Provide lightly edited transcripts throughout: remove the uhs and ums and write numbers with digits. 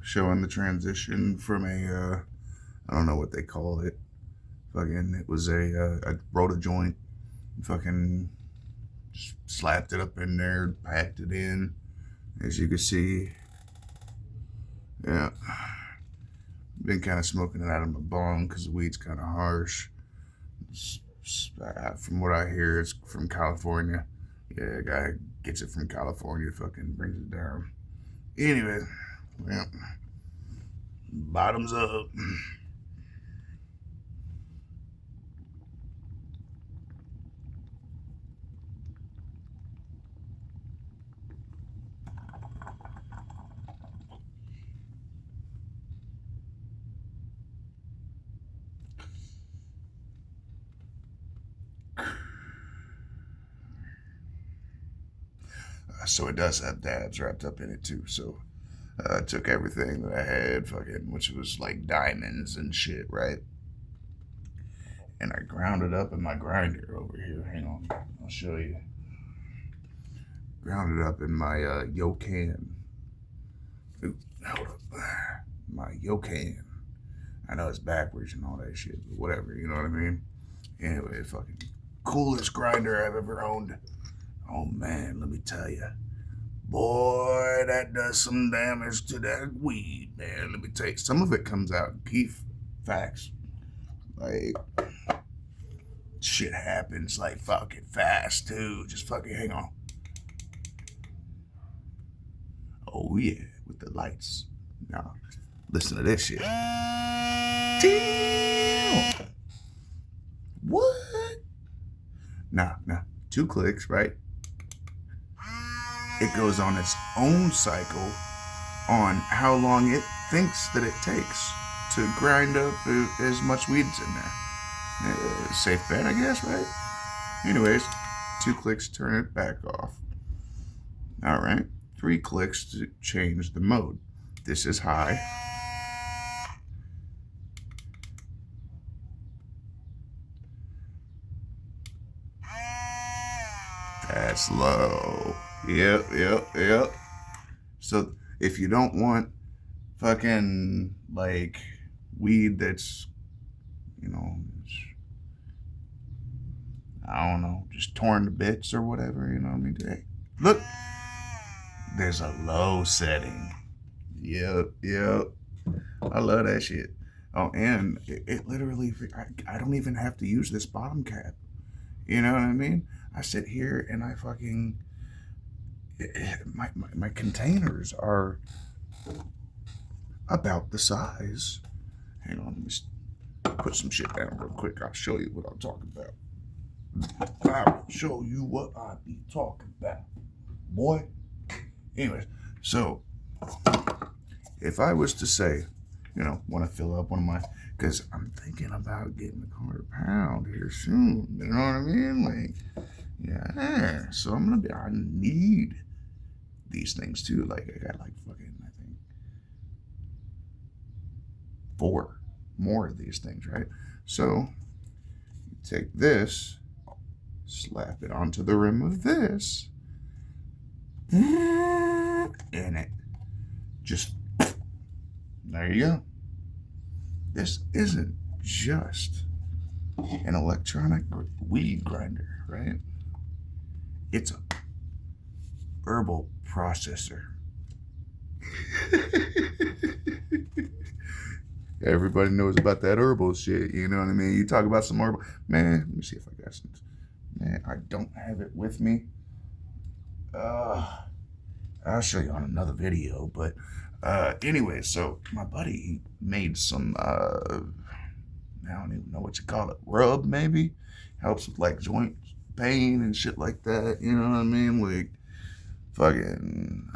showing the transition from I don't know what they call it. Fucking, it was I wrote a joint, fucking just slapped it up in there, packed it in. As you can see, yeah, been kind of smoking it out of my bong because the weed's kind of harsh. From what I hear, it's from California. Yeah, a guy gets it from California, fucking brings it down. Anyway, well, bottoms up. So it does have dabs wrapped up in it too. So I took everything that I had, fucking, which was like diamonds and shit, right? And I ground it up in my grinder over here. Hang on, I'll show you. Ground it up in my Yokan. Ooh, hold up. My Yokan. I know it's backwards and all that shit, but whatever, you know what I mean? Anyway, fucking coolest grinder I've ever owned. Oh man, let me tell you. Boy, that does some damage to that weed, man. Let me tell you. Some of it comes out in Keith. Facts. Like, shit happens like fucking fast too. Just fucking hang on. Oh yeah, with the lights. Now, listen to this shit. Damn. What? Nah. 2 clicks, right? It goes on its own cycle on how long it thinks that it takes to grind up as much weed as in there. Safe bet, I guess, right? Anyways, 2 clicks, turn it back off. All right, 3 clicks to change the mode. This is high. That's low. Yep. So if you don't want fucking like weed that's, you know, I don't know, just torn to bits or whatever, you know what I mean? Hey, look, there's a low setting. Yep. I love that shit. Oh, and it literally, I don't even have to use this bottom cap. You know what I mean? I sit here and I fucking, my containers are about the size. Hang on, let me put some shit down real quick. I'll show you what I'm talking about. I'll show you what I be talking about, boy. Anyways, so if I was to say, you know, want to fill up one of my, because I'm thinking about getting a £1/4 here soon. You know what I mean? Like, yeah. So I need these things too. Like, I got like fucking, I think, 4 more of these things, right? So you take this, slap it onto the rim of this, and it just, there you go. This isn't just an electronic weed grinder, right? It's a herbal processor. Everybody knows about that herbal shit, you know what I mean? You talk about some herbal, man, let me see if I got some. Man, I don't have it with me. I'll show you on another video, but anyway, so my buddy, he made some, I don't even know what you call it, rub maybe? Helps with like joint pain and shit like that, you know what I mean? Like, fucking,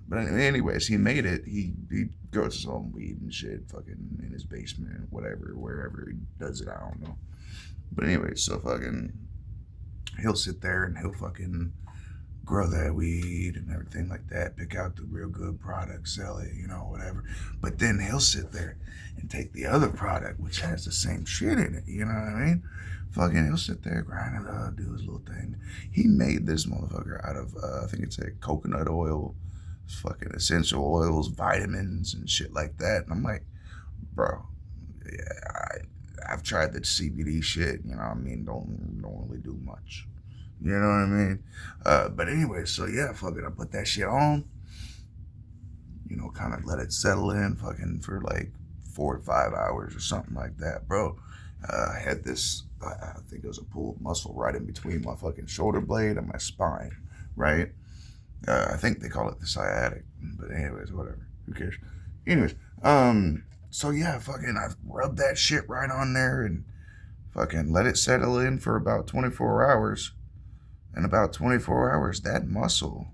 but anyways, he made it. He grows his own weed and shit, fucking in his basement, whatever, wherever he does it, I don't know. But anyway, so fucking, he'll sit there and he'll fucking grow that weed and everything like that, pick out the real good product, sell it, you know, whatever. But then he'll sit there and take the other product, which has the same shit in it, you know what I mean? Fucking, he'll sit there, grind it up, do his little thing. He made this motherfucker out of, I think it's a coconut oil, fucking essential oils, vitamins, and shit like that. And I'm like, bro, yeah, I've tried the CBD shit. You know what I mean? Don't really do much. You know what I mean? But anyway, so yeah, fucking, I put that shit on. You know, kind of let it settle in, fucking, for like 4 to 5 hours or something like that, bro. I had this, I think it was a pulled muscle right in between my fucking shoulder blade and my spine, right? I think they call it the sciatic, but anyways, whatever. Who cares? Anyways, so yeah, fucking, I rubbed that shit right on there and fucking let it settle in for about 24 hours. And about 24 hours, that muscle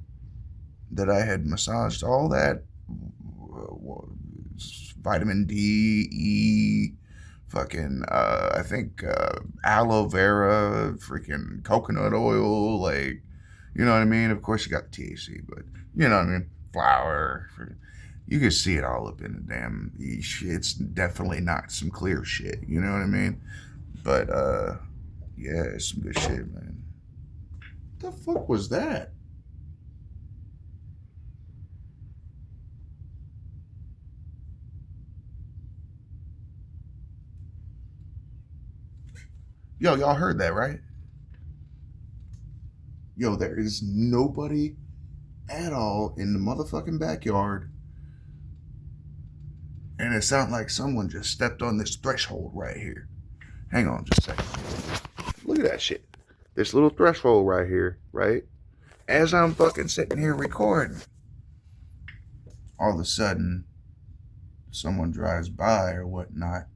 that I had massaged, all that vitamin D, E, fucking, I think aloe vera, freaking coconut oil, like, you know what I mean? Of course, you got the THC, but you know what I mean? Flour. You can see it all up in the damn. It's definitely not some clear shit. You know what I mean? But yeah, it's some good shit, man. What the fuck was that? Yo, y'all heard that, right? Yo, there is nobody at all in the motherfucking backyard. And it sounded like someone just stepped on this threshold right here. Hang on just a second. Look at that shit. This little threshold right here, right? As I'm fucking sitting here recording, all of a sudden, someone drives by or whatnot,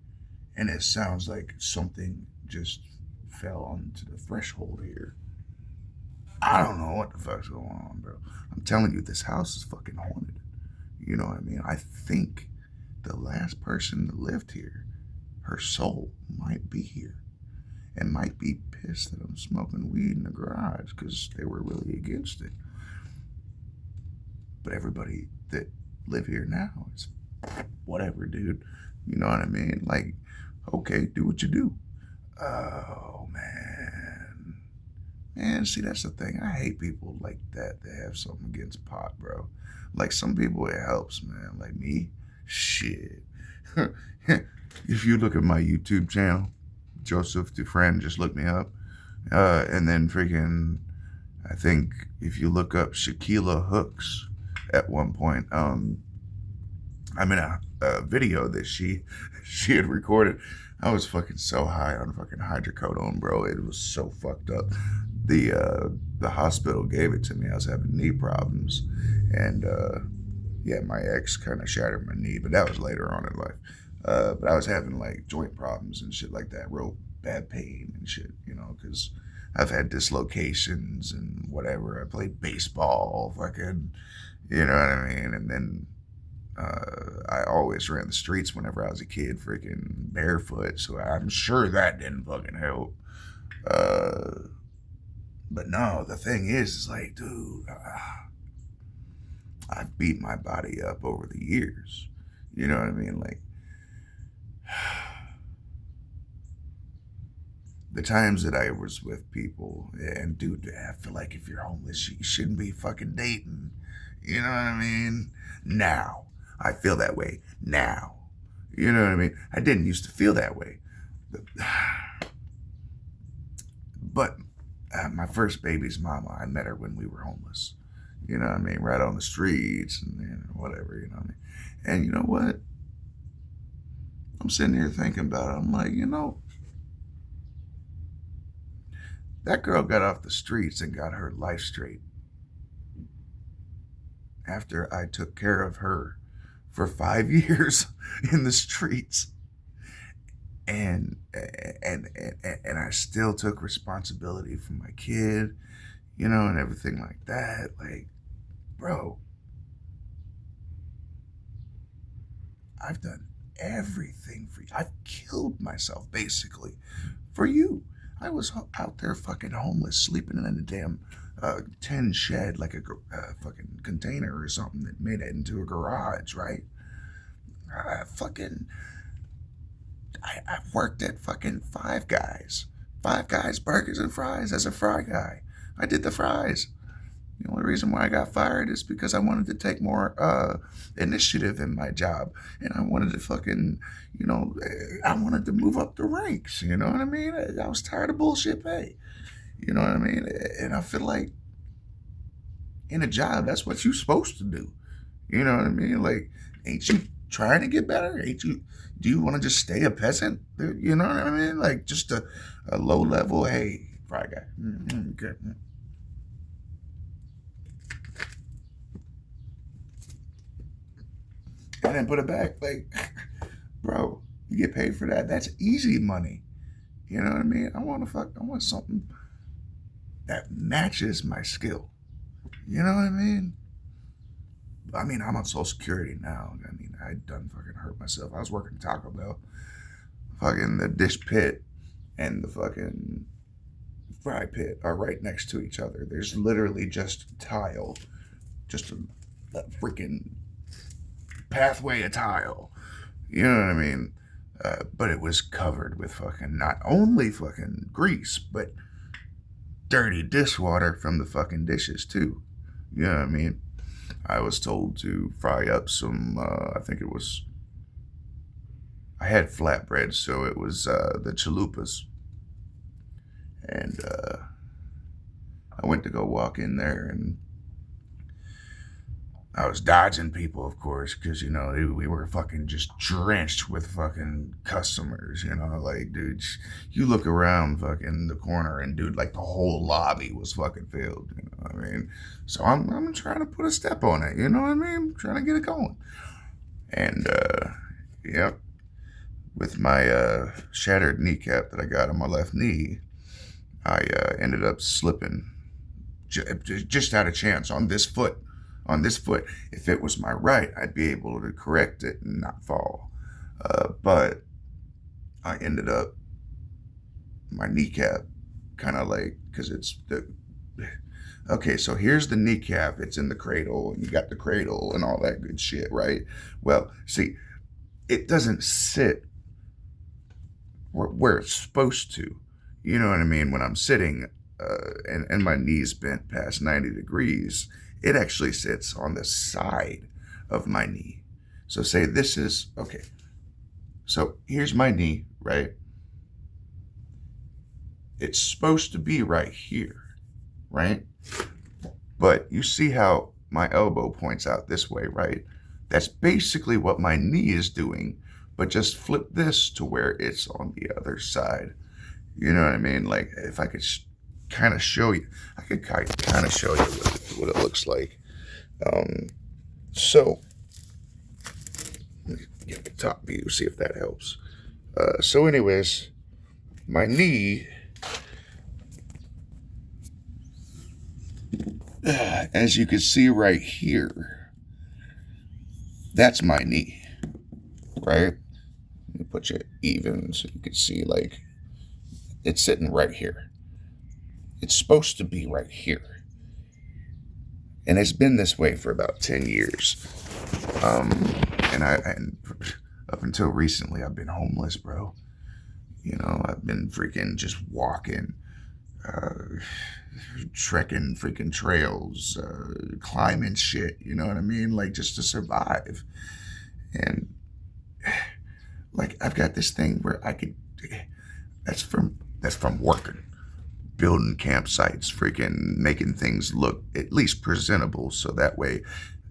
and it sounds like something just fell onto the threshold here. I don't know what the fuck's going on, bro. I'm telling you, this house is fucking haunted. You know what I mean? I think the last person that lived here, her soul might be here and might be pissed that I'm smoking weed in the garage because they were really against it. But everybody that live here now is whatever, dude. You know what I mean? Like, okay, do what you do. Oh, man. Man, see, that's the thing. I hate people like that have something against pot, bro. Like, some people, it helps, man. Like me, shit. If you look at my YouTube channel, Joseph Dufresne, just look me up. And then freaking, I think if you look up Shaquilla Hooks at one point, I'm in a video that she had recorded. I was fucking so high on fucking hydrocodone, bro. It was so fucked up. The hospital gave it to me. I was having knee problems, and yeah, my ex kind of shattered my knee, but that was later on in life. But I was having like joint problems and shit like that, real bad pain and shit, you know, because I've had dislocations and whatever. I played baseball, fucking, you know what I mean, and then I always ran the streets whenever I was a kid, freaking barefoot. So I'm sure that didn't fucking help. But no, the thing is like, dude, I've beat my body up over the years. You know what I mean? Like, the times that I was with people, and dude, I feel like if you're homeless, you shouldn't be fucking dating. You know what I mean? Now. I feel that way now. You know what I mean? I didn't used to feel that way. But my first baby's mama, I met her when we were homeless. You know what I mean? Right on the streets and whatever, you know what I mean? And you know what? I'm sitting here thinking about it. I'm like, you know, that girl got off the streets and got her life straight after I took care of her for 5 years in the streets, and I still took responsibility for my kid, you know, and everything like that. Like, bro, I've done everything for you. I've killed myself basically for you. I was out there fucking homeless, sleeping in a damn tin shed, like a fucking container or something that made it into a garage, right? I worked at fucking Five Guys. Five Guys Burgers and Fries as a fry guy. I did the fries. The only reason why I got fired is because I wanted to take more initiative in my job. And I wanted to fucking, I wanted to move up the ranks. You know what I mean? I was tired of bullshit pay. You know what I mean? And I feel like in a job, that's what you're supposed to do. You know what I mean? Like, ain't you trying to get better? Do you want to just stay a peasant? You know what I mean? Like, just a low level, hey, fry guy. Good. And then put it back. Like, bro, you get paid for that. That's easy money. You know what I mean? I want something that matches my skill. You know what I mean? I mean, I'm on Social Security now. I mean, I done fucking hurt myself. I was working Taco Bell. Fucking the dish pit and the fucking fry pit are right next to each other. There's literally just tile. Just a freaking pathway of tile. You know what I mean? But it was covered with fucking, not only fucking grease, but dirty dishwater from the fucking dishes too. You know what I mean? I was told to fry up some, I had flatbread, so it was the chalupas. And I went to go walk in there, and I was dodging people, of course, because, we were fucking just drenched with fucking customers, like, dude, you look around fucking the corner and, dude, like, the whole lobby was fucking filled, you know what I mean? So I'm trying to put a step on it, you know what I mean? I'm trying to get it going. And, yep, with my shattered kneecap that I got on my left knee, I ended up slipping just out of chance on this foot. If it was my right, I'd be able to correct it and not fall. But I ended up, my kneecap kind of like, because okay, so here's the kneecap. It's in the cradle, and you got the cradle and all that good shit, right? Well, see, it doesn't sit where it's supposed to. You know what I mean? When I'm sitting and my knee's bent past 90 degrees, it actually sits on the side of my knee. So say this is, okay, so here's my knee, right? It's supposed to be right here, right? But you see how my elbow points out this way, right? That's basically what my knee is doing, but just flip this to where it's on the other side. You know what I mean? Like, if I could kind of show you, I could kind of show you what it looks like. So, let me get the top view, see if that helps. So anyways, my knee, as you can see right here, that's my knee, right? Let me put you even so you can see, like, it's sitting right here. It's supposed to be right here. And it's been this way for about 10 years. And up until recently, I've been homeless, bro. I've been freaking just walking, trekking freaking trails, climbing shit, you know what I mean? Like, just to survive. And, like, I've got this thing where that's from working, building campsites, freaking making things look at least presentable, so that way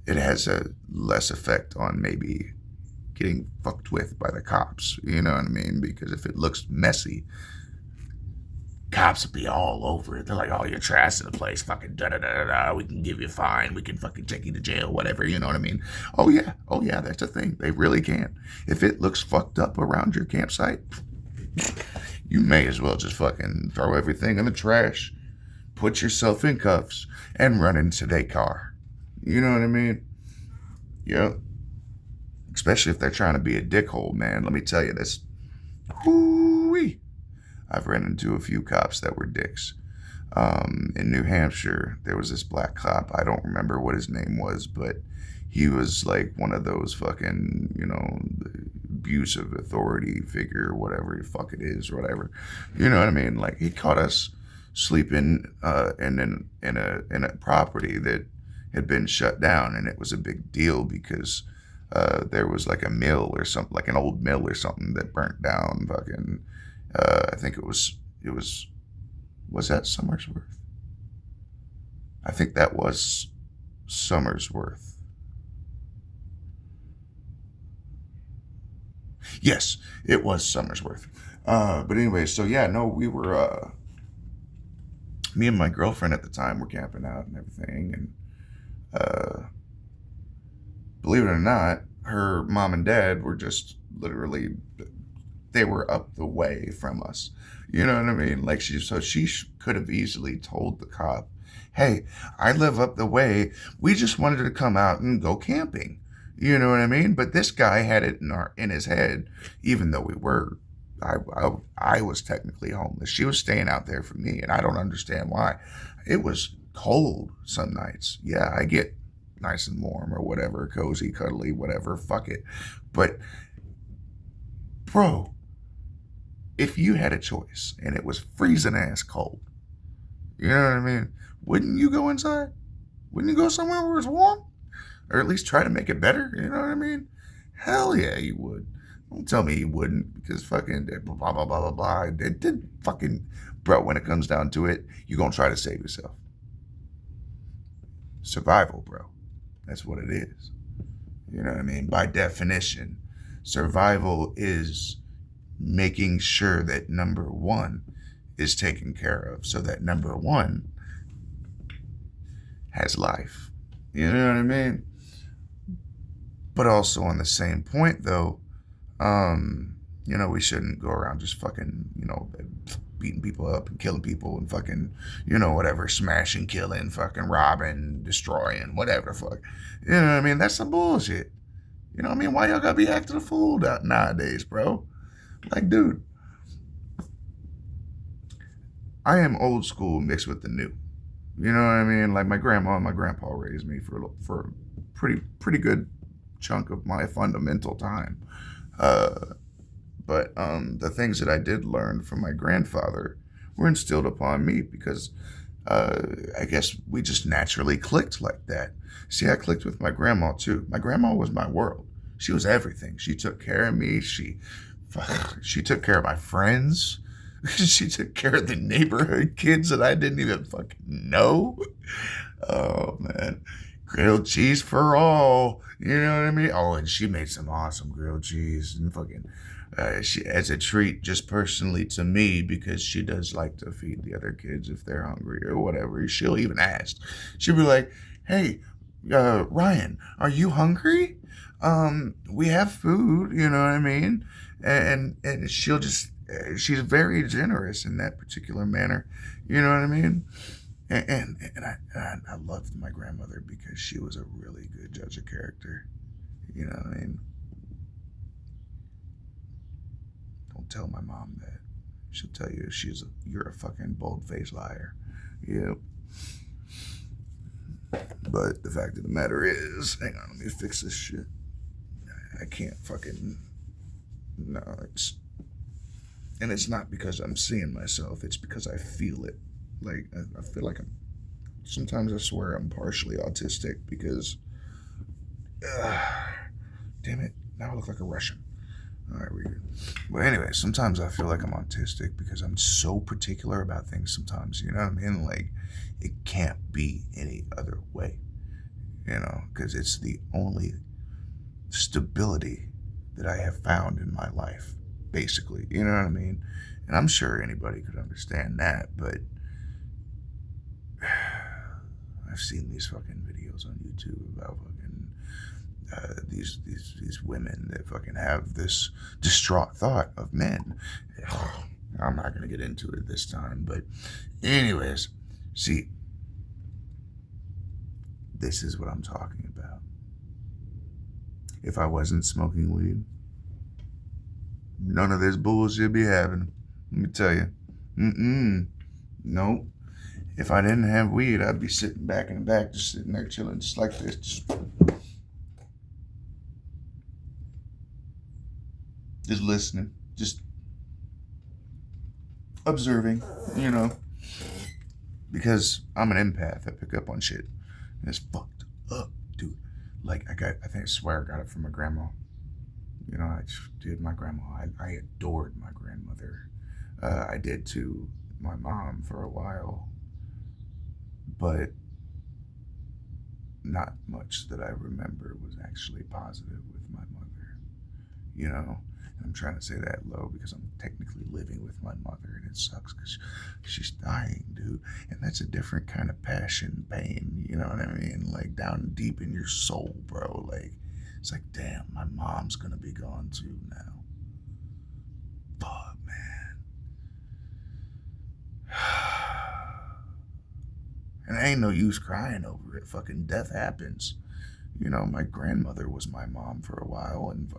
it has a less effect on maybe getting fucked with by the cops. You know what I mean? Because if it looks messy, cops will be all over it. They're like, oh, you're trash in the place, fucking da-da-da-da-da, we can give you a fine, we can fucking take you to jail, whatever, you know what I mean? Oh yeah, that's a thing. They really can. If it looks fucked up around your campsite, you may as well just fucking throw everything in the trash, put yourself in cuffs, and run into their car. You know what I mean? Yep. Especially if they're trying to be a dickhole, man. Let me tell you this. Whoo-wee. I've ran into a few cops that were dicks. In New Hampshire, there was this black cop. I don't remember what his name was, but he was like one of those fucking, abusive authority figure, whatever the fuck it is, whatever. You know what I mean? Like, he caught us sleeping in a property that had been shut down, and it was a big deal because there was like a mill or something, like an old mill or something that burnt down. Fucking, I think was that Somersworth? I think that was Somersworth. Yes, it was Somersworth. But anyway, so yeah, no, we were, me and my girlfriend at the time were camping out and everything. And believe it or not, her mom and dad were just literally, they were up the way from us. You know what I mean? Like so she could have easily told the cop, hey, I live up the way. We just wanted to come out and go camping. You know what I mean? But this guy had it in his head, even though I was technically homeless. She was staying out there for me, and I don't understand why. It was cold some nights. Yeah, I get nice and warm or whatever, cozy, cuddly, whatever, fuck it. But, bro, if you had a choice and it was freezing ass cold, you know what I mean? Wouldn't you go inside? Wouldn't you go somewhere where it's warm? Or at least try to make it better, you know what I mean? Hell yeah, you would. Don't tell me you wouldn't, because fucking blah, blah, blah, blah, blah. It did fucking, bro, when it comes down to it, you're going to try to save yourself. Survival, bro. That's what it is. You know what I mean? By definition, survival is making sure that number one is taken care of so that number one has life. You know what I mean? But also on the same point, though, we shouldn't go around just fucking, beating people up and killing people and fucking, whatever, smashing, killing, fucking robbing, destroying, whatever the fuck. You know what I mean? That's some bullshit. You know what I mean? Why y'all gotta be acting a fool nowadays, bro? Like, dude, I am old school mixed with the new. You know what I mean? Like my grandma and my grandpa raised me for a pretty good chunk of my fundamental time. But the things that I did learn from my grandfather were instilled upon me because I guess we just naturally clicked like that. See, I clicked with my grandma too. My grandma was my world. She was everything. She took care of me. She took care of my friends. She took care of the neighborhood kids that I didn't even fucking know. Oh, man. Grilled cheese for all. You know what I mean? Oh, and she made some awesome grilled cheese. And fucking, she as a treat just personally to me because she does like to feed the other kids if they're hungry or whatever. She'll even ask. She'll be like, hey, Ryan, are you hungry? We have food, you know what I mean? And she'll just, she's very generous in that particular manner. You know what I mean? And I loved my grandmother because she was a really good judge of character. You know what I mean? Don't tell my mom that. She'll tell you you're a fucking bold-faced liar. Yep. But the fact of the matter is, hang on, let me fix this shit. I can't fucking, no, and it's not because I'm seeing myself, it's because I feel it. Like, I feel like sometimes I swear I'm partially autistic because, damn it, now I look like a Russian. All right, we're good. But anyway, sometimes I feel like I'm autistic because I'm so particular about things sometimes, you know what I mean? Like, it can't be any other way, because it's the only stability that I have found in my life, basically, you know what I mean? And I'm sure anybody could understand that, but I've seen these fucking videos on YouTube about fucking these women that fucking have this distraught thought of men. I'm not gonna get into it this time, but anyways, see, this is what I'm talking about. If I wasn't smoking weed, none of this bullshit be happening. Let me tell you. Nope. If I didn't have weed, I'd be sitting back in the back, just sitting there chilling, just like this. Just listening. Just observing, because I'm an empath. I pick up on shit. And it's fucked up, dude. Like, I swear I got it from my grandma. You know, my grandma, I adored my grandmother. I did to my mom for a while, but not much that I remember was actually positive with my mother. You know, I'm trying to say that low because I'm technically living with my mother, and it sucks because she's dying, dude. And that's a different kind of passion, pain. You know what I mean? Like down deep in your soul, bro. Like it's like, damn, my mom's gonna be gone too now. Fuck, man. And ain't no use crying over it. Fucking death happens. You know, my grandmother was my mom for a while, and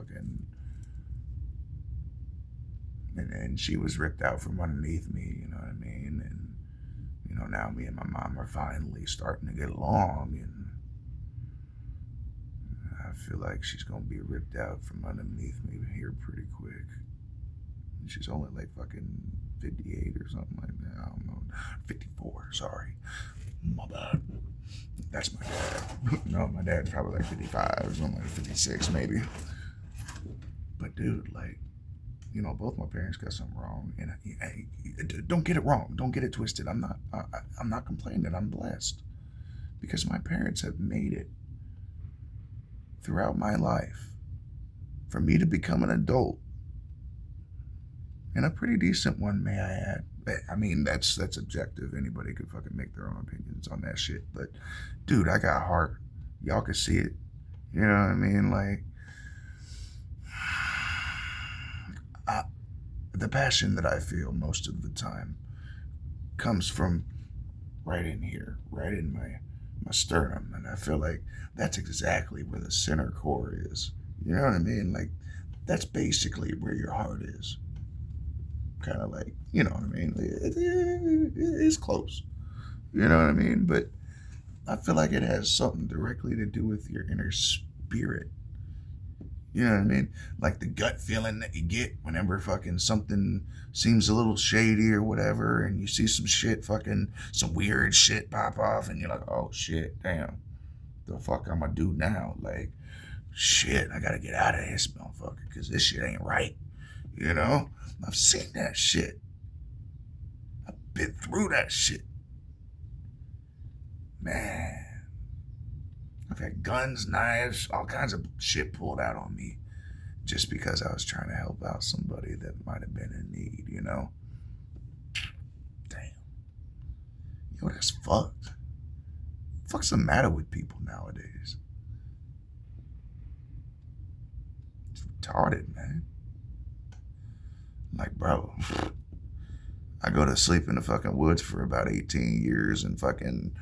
and she was ripped out from underneath me, you know what I mean? And, you know, now me and my mom are finally starting to get along, and I feel like she's gonna be ripped out from underneath me here pretty quick. She's only like fucking 58 or something like that. I don't know. 54, sorry. My bad. That's my dad. No, my dad's probably like 55 or something like 56 maybe. But dude, like, you know, both my parents got something wrong, and don't get it wrong. Don't get it twisted. I'm not complaining. I'm blessed because my parents have made it throughout my life for me to become an adult, and a pretty decent one, may I add. I mean, that's objective. Anybody could fucking make their own opinions on that shit. But dude, I got heart. Y'all can see it. You know what I mean? Like, the passion that I feel most of the time comes from right in here, right in my sternum. And I feel like that's exactly where the center core is. You know what I mean? Like, that's basically where your heart is. Kind of like, you know what I mean? It's close. You know what I mean? But I feel like it has something directly to do with your inner spirit. You know what I mean? Like the gut feeling that you get whenever fucking something seems a little shady or whatever, and you see some weird shit pop off, and you're like, oh shit, damn, the fuck I'm gonna do now? Like, shit, I gotta get out of this motherfucker because this shit ain't right. You know? I've seen that shit. I've been through that shit. Man. I've had guns, knives, all kinds of shit pulled out on me just because I was trying to help out somebody that might have been in need, you know? Damn. Yo, that's fucked. What's the matter with people nowadays? It's retarded, man. Like, bro, I go to sleep in the fucking woods for about 18 years and fucking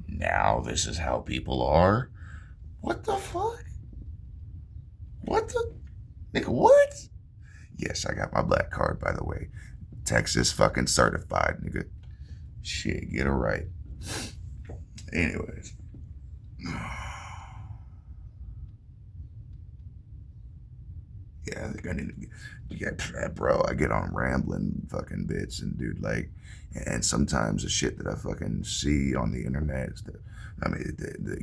now this is how people are. What the fuck? What the? Nigga, what? Yes, I got my black card, by the way. Texas fucking certified, nigga. Shit, get it right. Anyways. Yeah, I think I need to get, bro, I get on rambling fucking bits, and dude, like, and sometimes the shit that I fucking see on the internet is the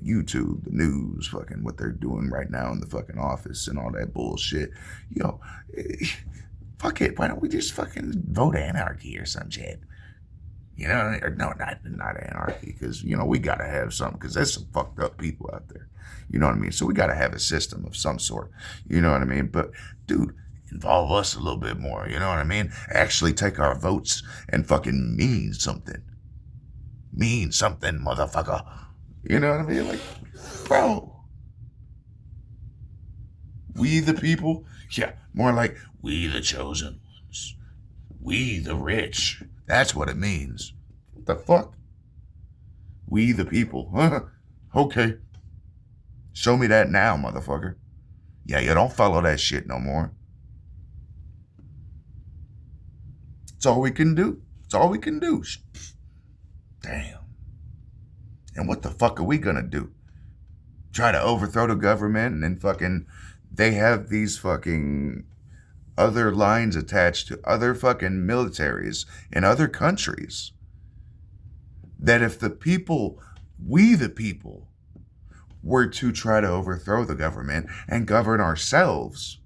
YouTube, the news, fucking what they're doing right now in the fucking office and all that bullshit. Yo, fuck it, why don't we just fucking vote anarchy or some shit? You know, or no, not anarchy, because, you know, we gotta have something, because there's some fucked up people out there. You know what I mean? So we gotta have a system of some sort. You know what I mean? But, dude, involve us a little bit more. You know what I mean? Actually take our votes and fucking mean something. Mean something, motherfucker. You know what I mean? Like, bro. We the people? Yeah, more like we the chosen ones. We the rich. That's what it means. What the fuck? We the people. Huh? Okay. Show me that now, motherfucker. Yeah, you don't follow that shit no more. It's all we can do. It's all we can do. Damn. And what the fuck are we gonna do? Try to overthrow the government and then fucking they have these fucking other lines attached to other fucking militaries in other countries that if the people, we the people, were to try to overthrow the government and govern ourselves,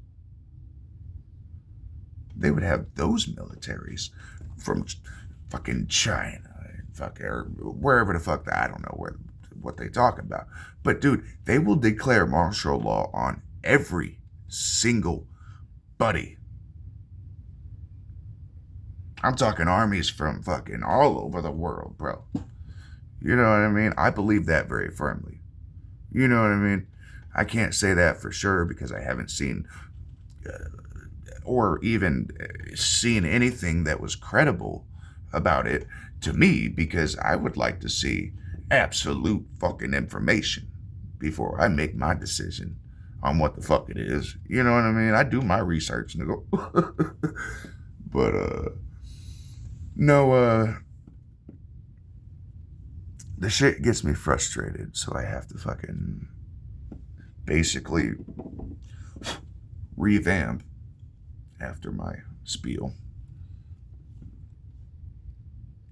they would have those militaries from fucking China and or wherever the fuck, I don't know what they talking about. But dude, they will declare martial law on every single buddy. I'm talking armies from fucking all over the world, bro. You know what I mean? I believe that very firmly. You know what I mean? I can't say that for sure because I haven't seen or even seen anything that was credible about it to me, because I would like to see absolute fucking information before I make my decision on what the fuck it is. You know what I mean? I do my research, nigga. But, no, the shit gets me frustrated, so I have to fucking basically revamp after my spiel.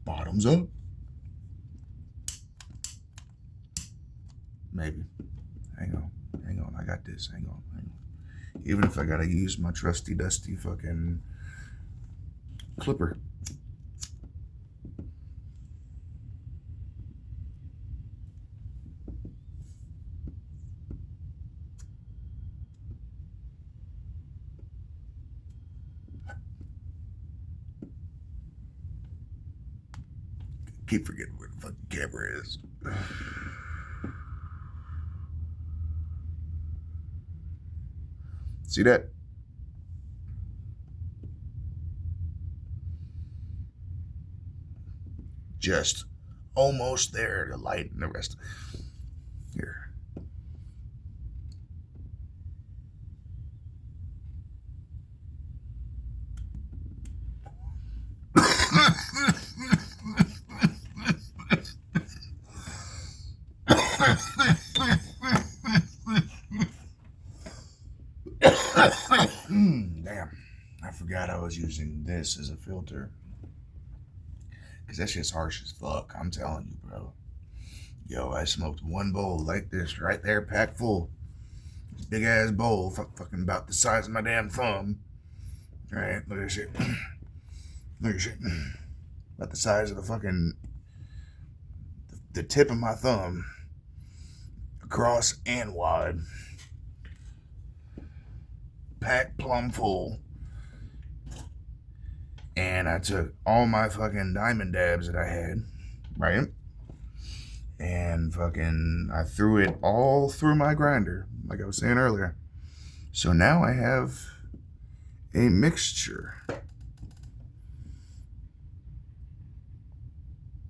Bottoms up. Maybe. Hang on. I got this. Hang on. Even if I gotta use my trusty dusty fucking clipper. Keep forgetting where the fucking camera is. See that? Just almost there to lighten the rest. Here. Damn. I forgot I was using this as a filter. Because that shit's harsh as fuck. I'm telling you, bro. Yo, I smoked one bowl like this right there, packed full. This big ass bowl, fucking about the size of my damn thumb. Alright, look at this shit. Look at this shit. About the size of the fucking, the tip of my thumb. Across and wide. Packed plumb full. And I took all my fucking diamond dabs that I had, right? And fucking, I threw it all through my grinder, like I was saying earlier. So now I have a mixture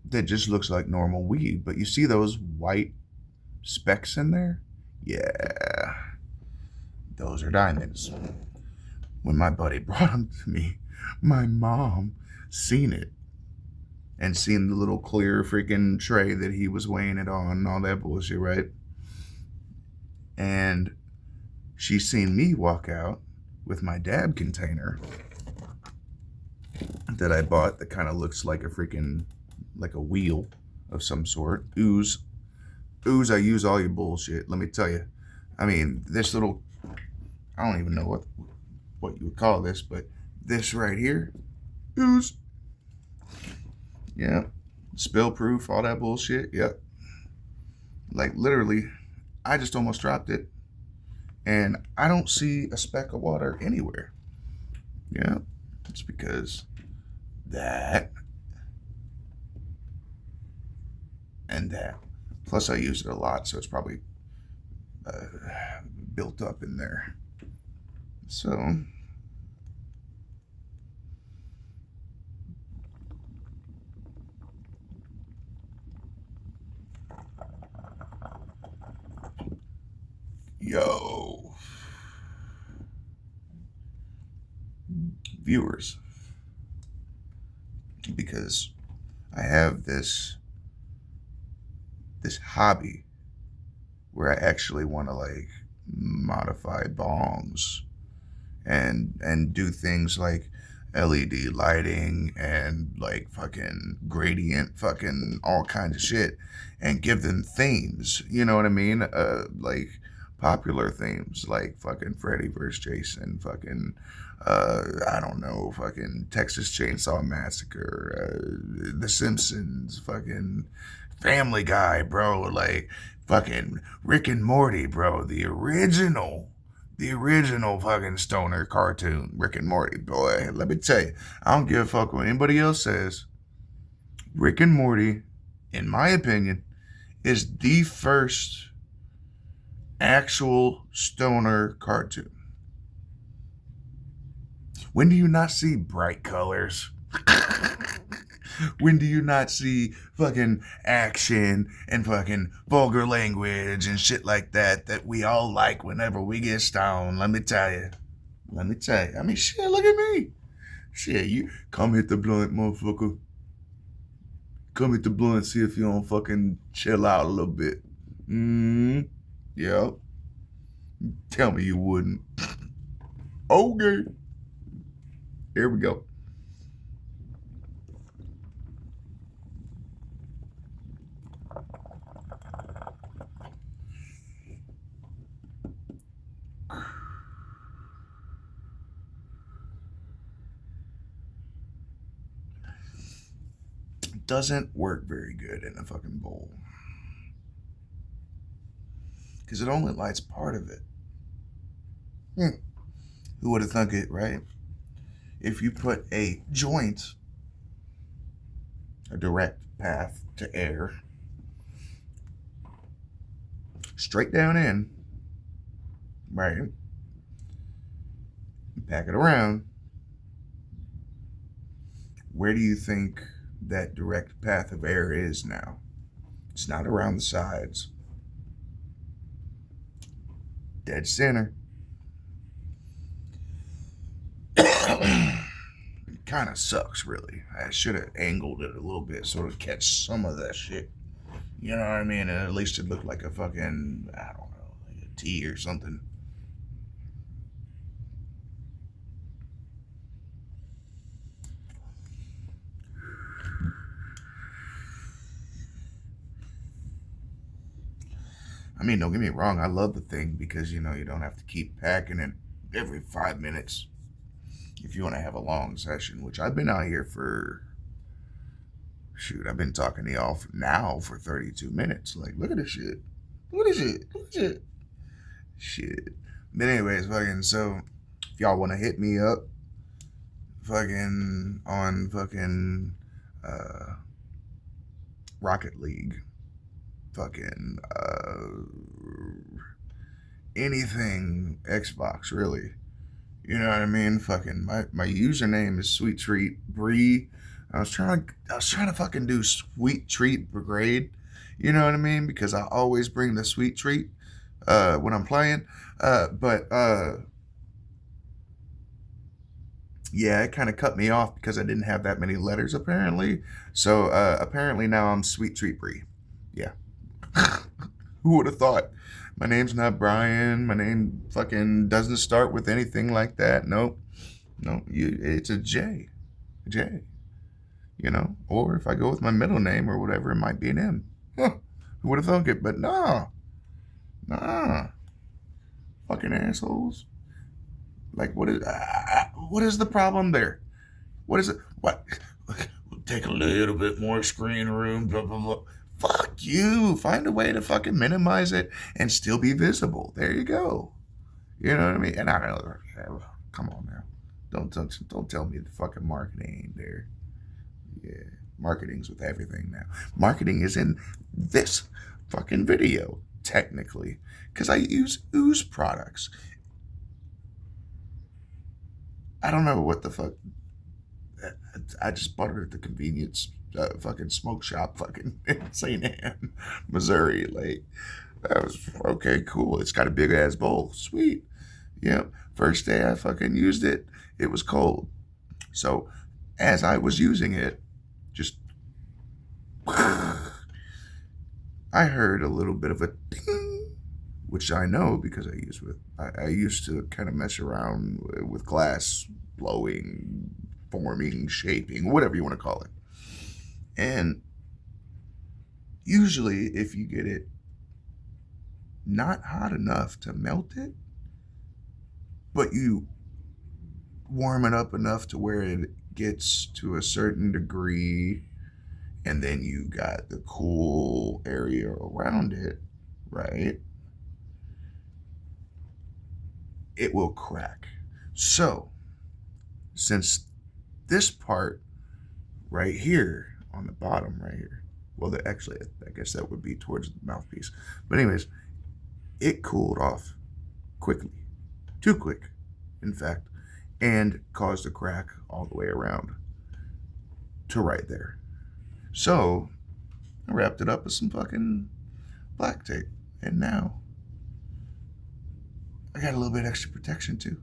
that just looks like normal weed. But you see those white specks in there? Yeah. Those are diamonds. When my buddy brought them to me, my mom seen it and seen the little clear freaking tray that he was weighing it on and all that bullshit, right? And she seen me walk out with my dab container that I bought that kind of looks like a freaking, like a wheel of some sort. Ooze, I use all your bullshit, let me tell you. I mean, this little, I don't even know what you would call this, but this right here, ooze. Yeah, spill proof, all that bullshit. Yep. Like literally, I just almost dropped it, and I don't see a speck of water anywhere. Yeah, it's because that and that. Plus, I use it a lot, so it's probably built up in there. So. Yo, viewers, because I have this hobby where I actually want to like modify bongs and do things like LED lighting and like fucking gradient, fucking all kinds of shit, and give them themes. You know what I mean? Like popular themes, like fucking Freddy vs. Jason, fucking I don't know, fucking Texas Chainsaw Massacre, The Simpsons, fucking Family Guy, bro, like fucking Rick and Morty, bro, the original fucking stoner cartoon, Rick and Morty, boy. Let me tell you, I don't give a fuck what anybody else says. Rick and Morty, in my opinion, is the first actual stoner cartoon. When do you not see bright colors? When do you not see fucking action and fucking vulgar language and shit like that we all like whenever we get stoned? Let me tell you. Let me tell you. I mean, shit, look at me. Shit, you come hit the blunt, motherfucker. Come hit the blunt, see if you don't fucking chill out a little bit. Yep. Tell me you wouldn't. Okay. Here we go. Doesn't work very good in a fucking bowl. Because it only lights part of it. Who would have thunk it, right? If you put a joint, a direct path to air, straight down in, right? Pack it around. Where do you think that direct path of air is now? It's not around the sides. Dead center. Kind of sucks, really. I should have angled it a little bit so to catch some of that shit. You know what I mean? And at least it looked like a fucking, I don't know, like a T or something. I mean, don't get me wrong, I love the thing because, you don't have to keep packing it every 5 minutes if you want to have a long session, which I've been out here for, I've been talking to y'all now for 32 minutes. Like, look at this shit. Look at this shit. Look at this shit. Shit. But anyways, fucking, so if y'all want to hit me up, fucking, on fucking, Rocket League, fucking, anything Xbox, really. You know what I mean? Fucking my username is Sweet Treat Bree. I was trying to fucking do Sweet Treat Brigade. You know what I mean? Because I always bring the sweet treat when I'm playing. But yeah, it kind of cut me off because I didn't have that many letters apparently. So apparently now I'm Sweet Treat Bree. Yeah. Who would have thought? My name's not Brian. My name fucking doesn't start with anything like that. Nope. No, it's a J. J. Or if I go with my middle name or whatever, it might be an M. Huh. Who would have thunk it? But nah. Fucking assholes. Like, what is the problem there? What is it? What? Take a little bit more screen room, blah, blah, blah. Fuck you. Find a way to fucking minimize it and still be visible. There you go. You know what I mean? And I don't know. Come on now. Don't tell me the fucking marketing ain't there. Yeah. Marketing's with everything now. Marketing is in this fucking video, technically. Because I use Ooze products. I don't know what the fuck. I just bought it at the convenience fucking smoke shop fucking in St. Anne, Missouri. Like, that was okay, cool. It's got a big ass bowl. Sweet. Yep. First day I fucking used it, it was cold. So as I was using it, just I heard a little bit of a ding, which I know because I used to kind of mess around with glass blowing forming, shaping, whatever you want to call it. And usually if you get it not hot enough to melt it, but you warm it up enough to where it gets to a certain degree, and then you got the cool area around it, right? It will crack. So, since this part right here on the bottom right here, well, actually, I guess that would be towards the mouthpiece. But anyways, it cooled off quickly, too quick, in fact, and caused a crack all the way around to right there. So I wrapped it up with some fucking black tape, and now I got a little bit extra protection too.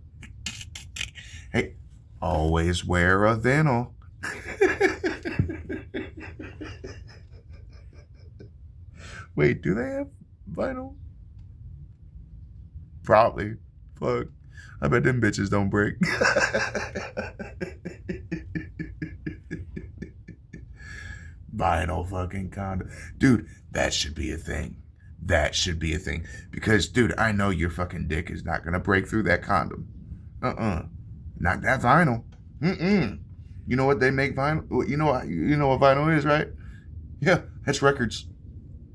Hey, always wear a vinyl. Wait, do they have vinyl? Probably. Fuck. I bet them bitches don't break. Vinyl fucking condom. Dude, that should be a thing. That should be a thing. Because, dude, I know your fucking dick is not going to break through that condom. Not that vinyl. You know what they make vinyl? You know what vinyl is, right? Yeah, that's records.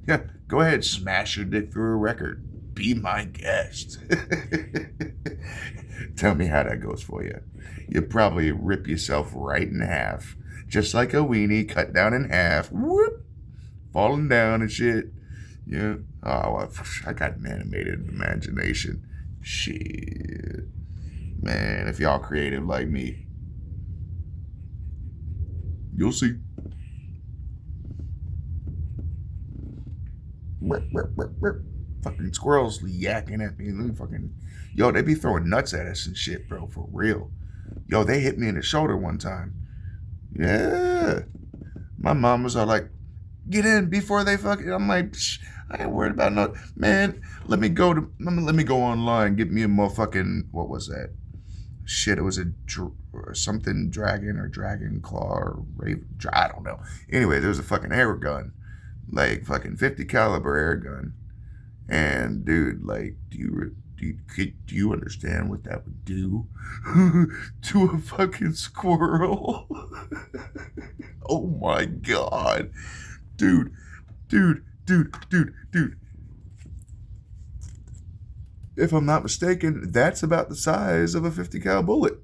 Yeah, go ahead, smash your dick through a record. Be my guest. Tell me how that goes for you. You probably rip yourself right in half. Just like a weenie cut down in half. Whoop. Falling down and shit. Yeah. Oh, I got an animated imagination. Shit. Man, if y'all creative like me, you'll see. Fucking squirrels yakking at me. Yo, they be throwing nuts at us and shit, bro, for real. Yo, they hit me in the shoulder one time. Yeah. My mom was all like, get in before they fucking. I'm like, I ain't worried about no. Man, let me go online, get me a motherfucking, what was that? Shit, it was something dragon or dragon claw or raven. I don't know. Anyway, there was a fucking air gun. Like fucking 50 caliber air gun. And dude, like, do you understand what that would do to a fucking squirrel? Oh my god. Dude. If I'm not mistaken, that's about the size of a 50 cal bullet.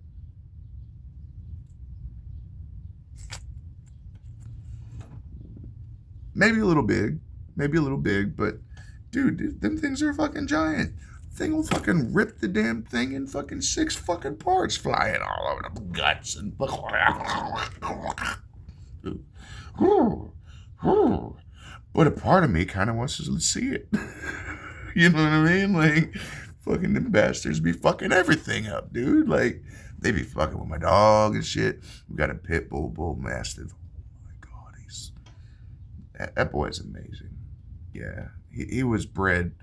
Maybe a little big, but dude, them things are fucking giant. Thing will fucking rip the damn thing in fucking 6 fucking parts, flying all over the guts and. But a part of me kind of wants to see it. You know what I mean? Like, fucking them bastards be fucking everything up, dude. Like, they be fucking with my dog and shit. We got a pit bull mastiff. Oh my god, that boy's amazing. Yeah, he was bred,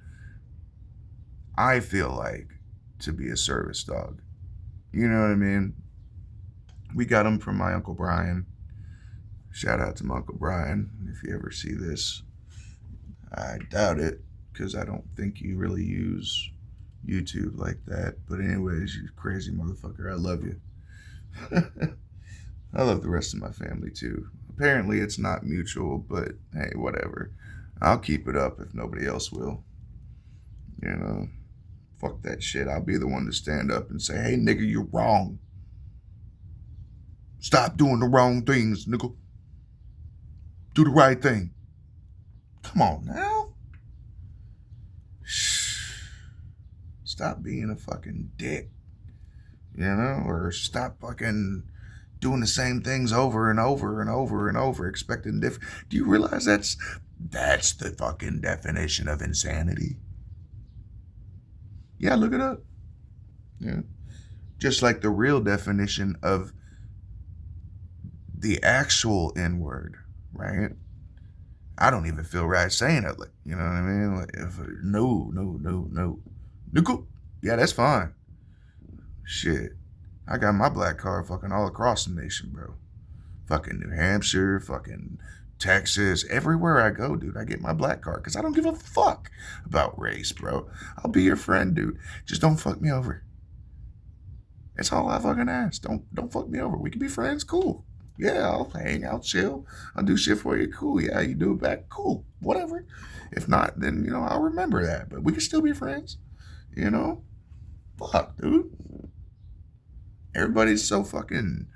I feel like, to be a service dog. You know what I mean? We got him from my Uncle Brian. Shout out to my Uncle Brian. If you ever see this, I doubt it, because I don't think you really use YouTube like that. But anyways, you crazy motherfucker, I love you. I love the rest of my family too. Apparently it's not mutual, but hey, whatever. I'll keep it up if nobody else will. You know, fuck that shit. I'll be the one to stand up and say, hey, nigga, you're wrong. Stop doing the wrong things, nigga. Do the right thing. Come on now. Stop being a fucking dick. You know, or stop fucking doing the same things over and over and over and over, expecting different. Do you realize that's the fucking definition of insanity? Yeah, look it up. Yeah. Just like the real definition of the actual N-word, right? I don't even feel right saying it. Like, you know what I mean? Like, no. Nickel? Yeah, that's fine. Shit. I got my black card fucking all across the nation, bro. Fucking New Hampshire, fucking Texas, everywhere I go, dude, I get my black card because I don't give a fuck about race, bro. I'll be your friend, dude. Just don't fuck me over. That's all I fucking ask. Don't fuck me over. We can be friends, cool. Yeah, I'll hang out, chill. I'll do shit for you, cool. Yeah, you do it back, cool. Whatever. If not, then I'll remember that. But we can still be friends. Fuck, dude. Everybody's so fucking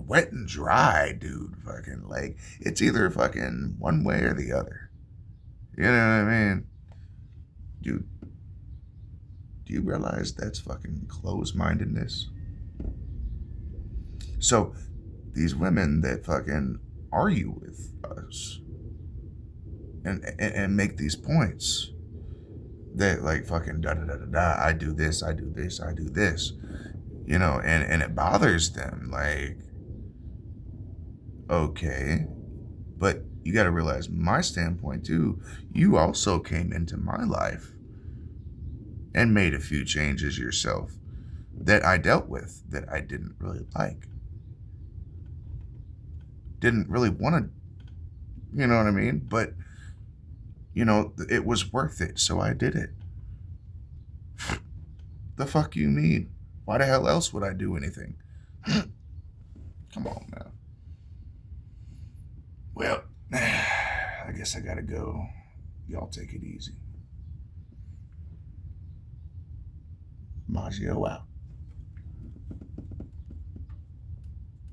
wet and dry, dude. Fucking like it's either fucking one way or the other. You know what I mean? Dude, do you realize that's fucking closed-mindedness? So these women that fucking argue with us and make these points that like fucking da da da da da, I do this, I do this, I do this, and it bothers them. Like, okay, but you got to realize my standpoint too. You also came into my life and made a few changes yourself that I dealt with that I didn't really like. Didn't really want to, you know what I mean? But, it was worth it, so I did it. The fuck you mean? Why the hell else would I do anything? Come on, man. Well, I guess I gotta go. Y'all take it easy. Maggio out.